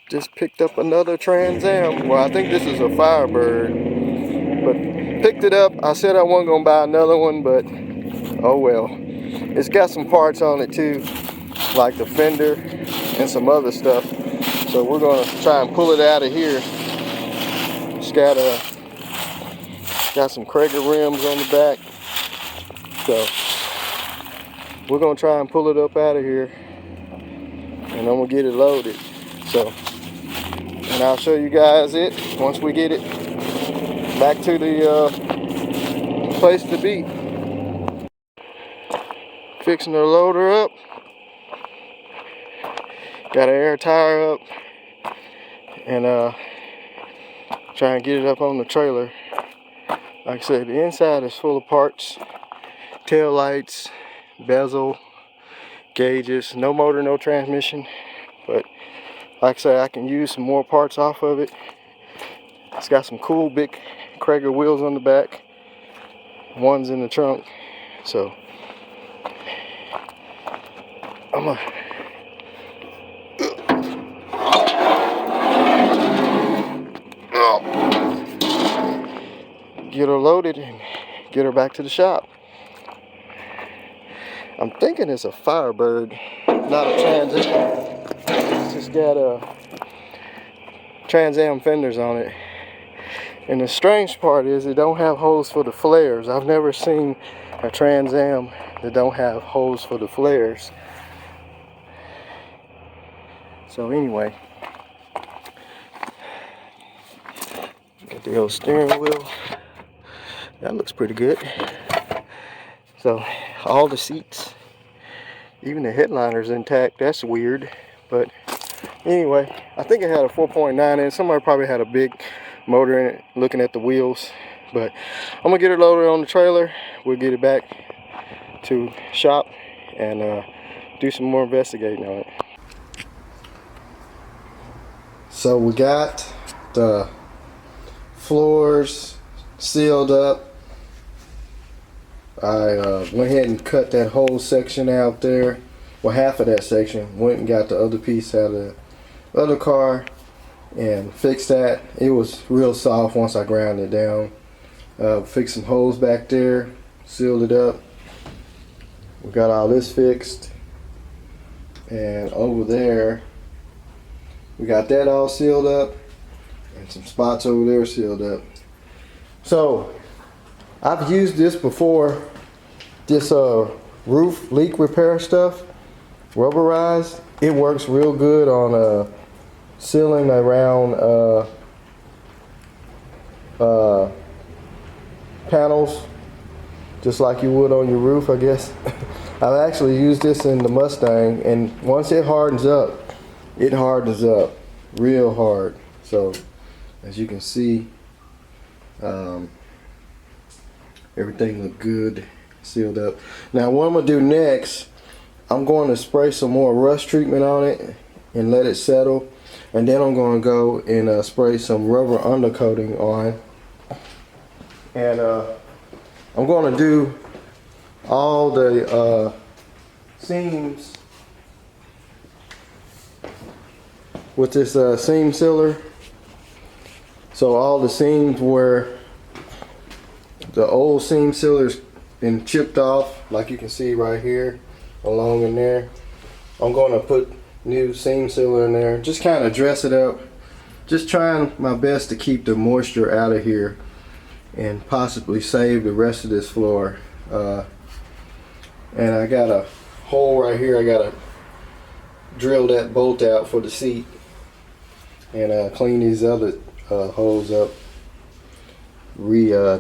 Just picked up another Trans Am. Well, I think this is a Firebird, but picked it up. I said I wasn't gonna buy another one, but oh well. It's got some parts on it too, like the fender and some other stuff. So we're gonna try and pull it out of here. It's got some Krager rims on the back. So we're gonna try and pull it up out of here, and I'm gonna get it loaded. So, and I'll show you guys it once we get it back to the place to be. Fixing to load her up. Got an air tire up, and try and get it up on the trailer. Like I said, the inside is full of parts. Tail lights, bezel, gauges, no motor, no transmission. But like I said, I can use some more parts off of it. It's got some cool big Krager wheels on the back. One's in the trunk. So I'm gonna get her loaded and get her back to the shop. I'm thinking it's a Firebird, not a Trans Am. It's just got Trans Am fenders on it. And the strange part is it don't have holes for the flares. I've never seen a Trans Am that don't have holes for the flares. So anyway, got the old steering wheel. That looks pretty good. So all the seats, even the headliner's intact. That's weird, but anyway, I think it had a 4.9 in. Somebody probably had a big motor in it. Looking at the wheels, but I'm gonna get it loaded on the trailer. We'll get it back to shop and do some more investigating on it. So we got the floors sealed up. I went ahead and cut that whole section out there. Well, half of that section. Went and got the other piece out of the other car and fixed that. It was real soft once I ground it down. Fixed some holes back there, sealed it up. We got all this fixed. And over there, we got that all sealed up. And some spots over there sealed up. So, I've used this before, this roof leak repair stuff, rubberized. It works real good on sealing around panels, just like you would on your roof, I guess. I've actually used this in the Mustang, and once it hardens up real hard. So, as you can see, everything looked good, sealed up. Now what I'm gonna do next, I'm going to spray some more rust treatment on it and let it settle, and then I'm going to go and spray some rubber undercoating on, and I'm going to do all the seams with this seam sealer. So all the seams where the old seam sealer's been chipped off, like you can see right here along in there, I'm going to put new seam sealer in there, just kind of dress it up, just trying my best to keep the moisture out of here and possibly save the rest of this floor. And I got a hole right here. I got to drill that bolt out for the seat and clean these other holes up,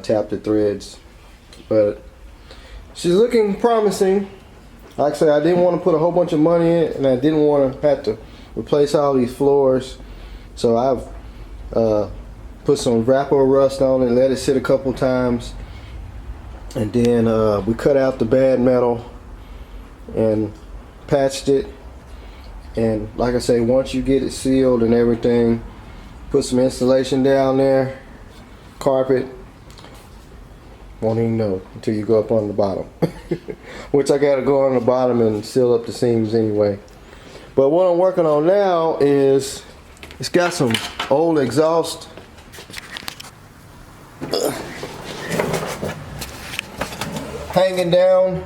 tap the threads. But she's looking promising. Like I said, I didn't want to put a whole bunch of money in it, and I didn't want to have to replace all these floors. So I've put some wrapper rust on it, let it sit a couple times, and then we cut out the bad metal and patched it. And like I say, once you get it sealed and everything, put some insulation down there, carpet. Won't even know until you go up on the bottom. Which I gotta go on the bottom and seal up the seams anyway. But what I'm working on now is It's got some old exhaust. Hanging down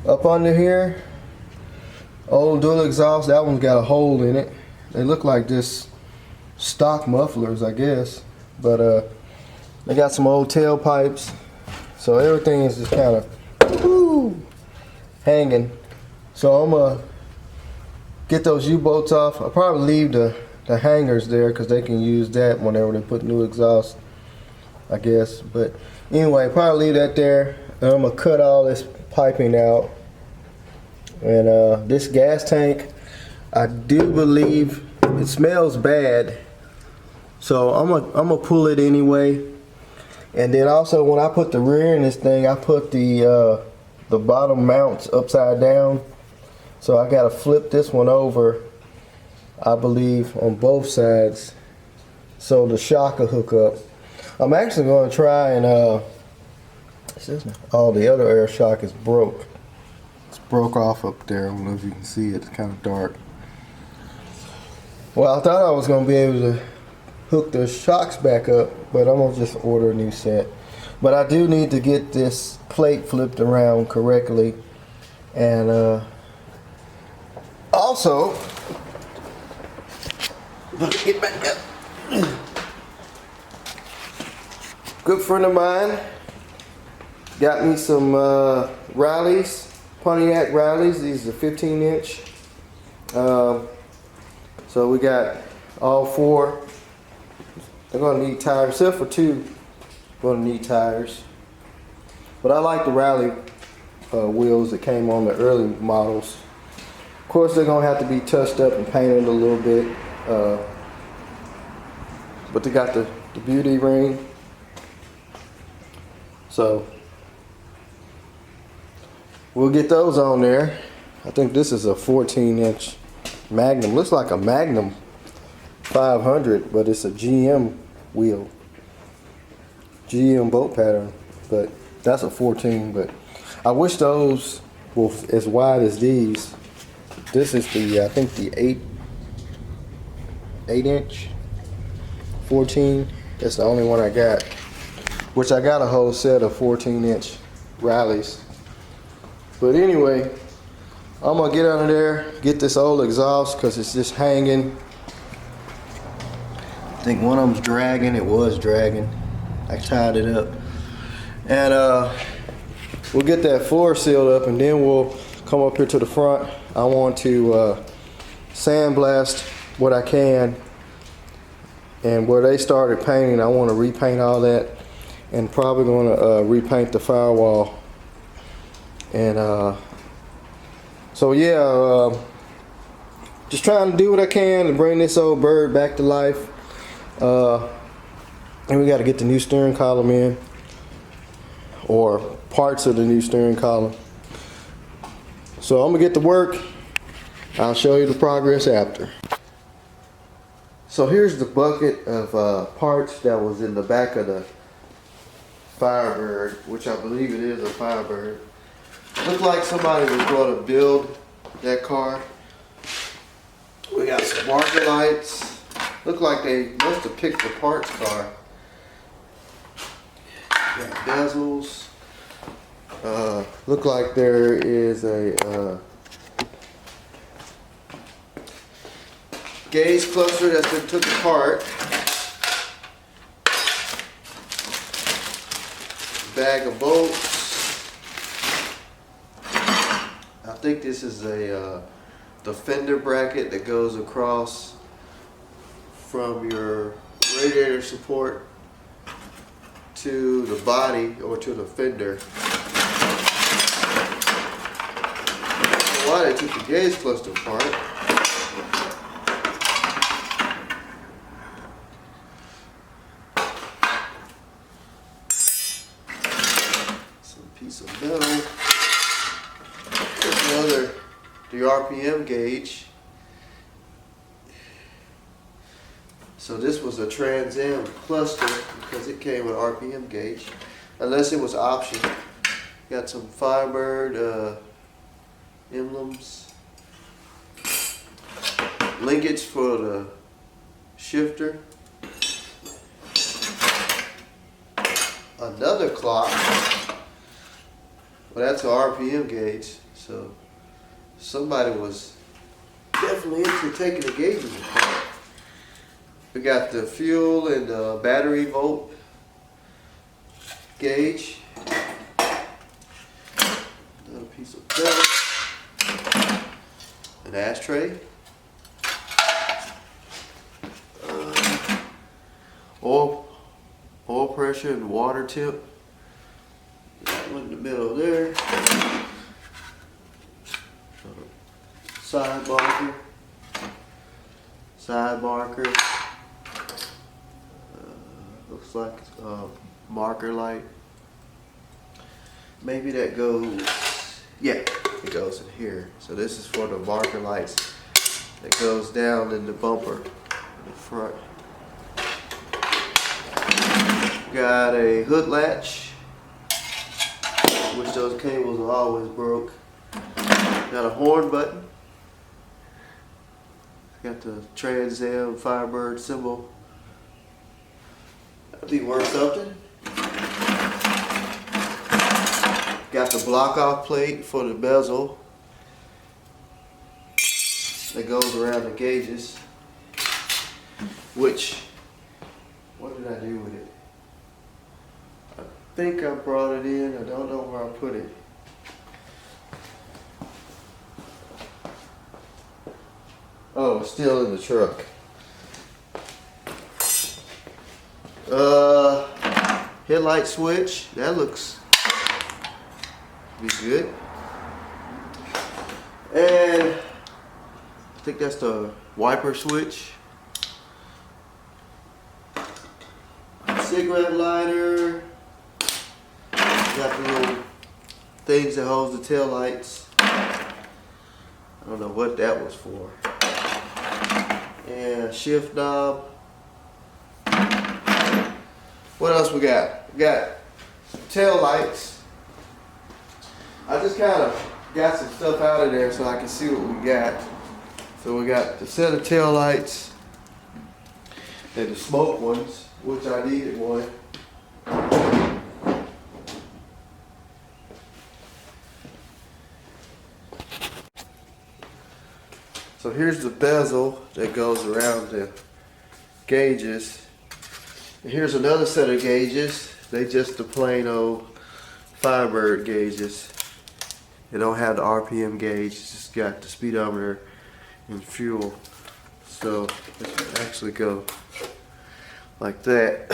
up under here. Old dual exhaust. That one's got a hole in it. They look like just stock mufflers, I guess. But they got some old tailpipes. So everything is just kind of hanging. So I'm gonna get those U-bolts off. I'll probably leave the hangers there because they can use that whenever they put new exhaust, I guess. But anyway, probably leave that there. And I'm gonna cut all this piping out. And this gas tank, I do believe it smells bad. So I'm gonna pull it anyway. And then also when I put the rear in this thing, I put the bottom mounts upside down. So I gotta flip this one over, I believe, on both sides, so the shock will hook up. I'm actually gonna try and oh, the other air shock is broke. It's broke off up there. I don't know if you can see it. It's kind of dark. Well, I thought I was gonna be able to hook the shocks back up, but I'm gonna just order a new set. But I do need to get this plate flipped around correctly, and also, get back up. Good friend of mine got me some Rileys, Pontiac Rileys. These are 15-inch. So we got all four. They're gonna need tires, except for two. Gonna need tires. But I like the Riley wheels that came on the early models. Of course, they're gonna have to be touched up and painted a little bit. But they got the beauty ring. So we'll get those on there. I think this is a 14-inch Magnum. Looks like a Magnum 500, but it's a GM wheel. GM bolt pattern, but that's a 14. But I wish those were as wide as these. This is the, I think the 8-inch 14. That's the only one I got. Which I got a whole set of 14-inch Rileys. But anyway, I'm gonna get under there, get this old exhaust because it's just hanging. I think one of them's dragging. It was dragging. I tied it up. And we'll get that floor sealed up, and then we'll come up here to the front. I want to sandblast what I can. And where they started painting, I want to repaint all that. And probably going to repaint the firewall. And so yeah, just trying to do what I can to bring this old bird back to life. And we got to get the new steering column in, or parts of the new steering column. So I'm gonna get to work. I'll show you the progress after. So here's the bucket of parts that was in the back of the Firebird, which I believe it is a Firebird. Looked like somebody was going to build that car. We got some marker lights. Looked like they must have picked the parts car. Got bezels. Look like there is a gauge cluster that's been took apart. Bag of bolts. I think this is a the fender bracket that goes across from your radiator support to the body or to the fender. Why they took the gauge cluster apart? Piece of metal. Here's the RPM gauge. So this was a Trans Am cluster because it came with RPM gauge, unless it was option. Got some Firebird emblems, linkage for the shifter, another clock. Well, that's an RPM gauge, so somebody was definitely into taking the gauges apart. We got the fuel and the battery volt gauge. Another piece of film. An ashtray. Oil pressure and water tip. That one in the middle there. Side marker. Side marker. Looks like a marker light. Maybe that goes, yeah, it goes in here. So this is for the marker lights that goes down in the bumper in the front. Got a hood latch, which those cables are always broke. Got a horn button. Got the Trans Am Firebird symbol. That'd be worth something. Got the block off plate for the bezel that goes around the gauges. Which, what did I do with it? I think I brought it in. I don't know where I put it. Oh, it's still in the truck. Headlight switch. That looks be good. And I think that's the wiper switch. Cigarette lighter. Got the little things that holds the tail lights. I don't know what that was for. And shift knob. What else we got? We got tail lights. I just kind of got some stuff out of there so I can see what we got. So we got the set of tail lights and the smoke ones, which I needed one. So here's the bezel that goes around the gauges. And here's another set of gauges. They just the plain old Firebird gauges. They don't have the RPM gauge, it's just got the speedometer and fuel. So it can actually go like that.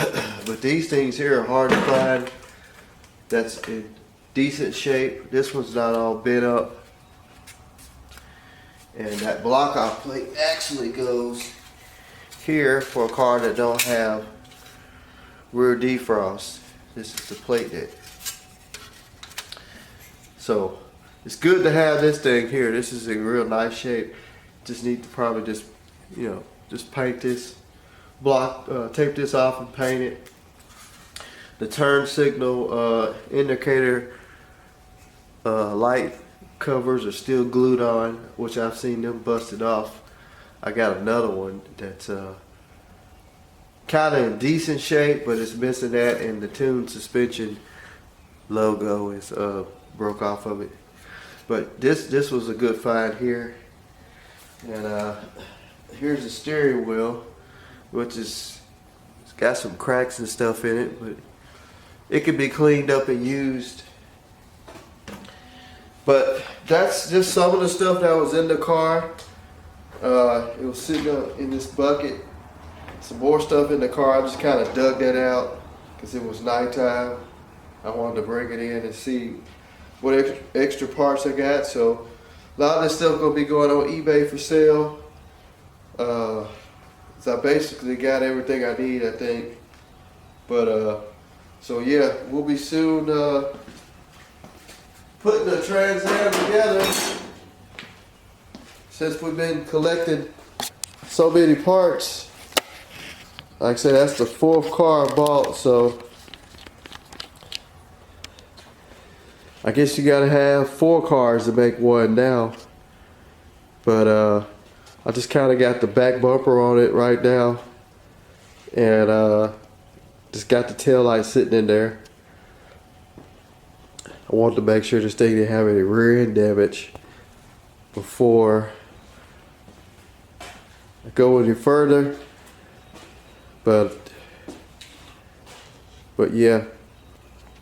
But these things here are hard to find. That's in decent shape. This one's not all bent up. And that block off plate actually goes here for a car that don't have rear defrost. This is the plate that. So it's good to have this thing here. This is in real nice shape. Just need to probably just, you know, just paint this block, tape this off and paint it. The turn signal indicator light covers are still glued on, which I've seen them busted off. I got another one that's kind of in decent shape, but it's missing that, and the Tune suspension logo is broke off of it. But this was a good find here. And here's the steering wheel, which is, it's got some cracks and stuff in it, but it could be cleaned up and used. But that's just some of the stuff that was in the car. It was sitting in this bucket. Some more stuff in the car. I just kind of dug that out because it was nighttime. I wanted to bring it in and see what extra parts I got. So a lot of this stuff gonna be going on eBay for sale. So I basically got everything I need, I think. But so yeah, we'll be soon putting the Trans Am together. Since we've been collecting so many parts, like I said, that's the 4th car I bought, so I guess you gotta have 4 cars to make one now. But I just kind of got the back bumper on it right now. and just got the tail light sitting in there. I wanted to make sure this thing didn't have any rear end damage before I go any further. But yeah,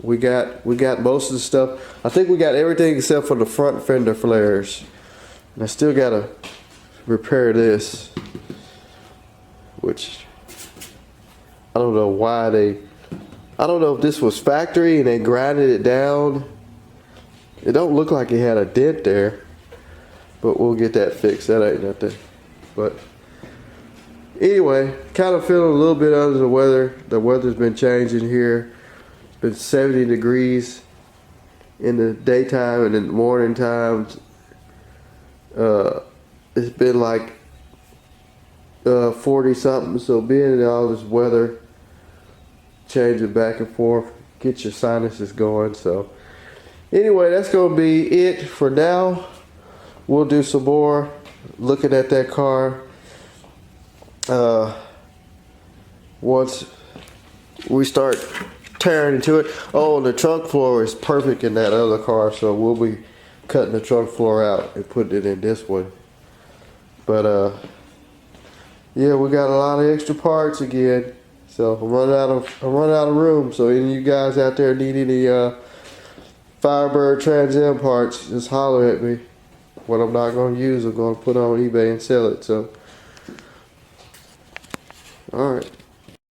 we got most of the stuff. I think we got everything except for the front fender flares. And I still gotta repair this, which I don't know why I don't know if this was factory and they grinded it down. It don't look like it had a dent there, but we'll get that fixed. That ain't nothing. But anyway, kind of feeling a little bit under the weather. The weather's been changing here. It's been 70 degrees in the daytime, and in the morning times, it's been like 40 something. So being in all this weather, changing back and forth, get your sinuses going. So anyway, that's gonna be it for now. We'll do some more looking at that car once we start tearing into it. Oh, and the trunk floor is perfect in that other car, so we'll be cutting the trunk floor out and putting it in this one. But yeah, we got a lot of extra parts again. So I'm running out of room. So any of you guys out there need any Firebird Trans Am parts, just holler at me. What I'm not going to use, I'm going to put on eBay and sell it. So, all right.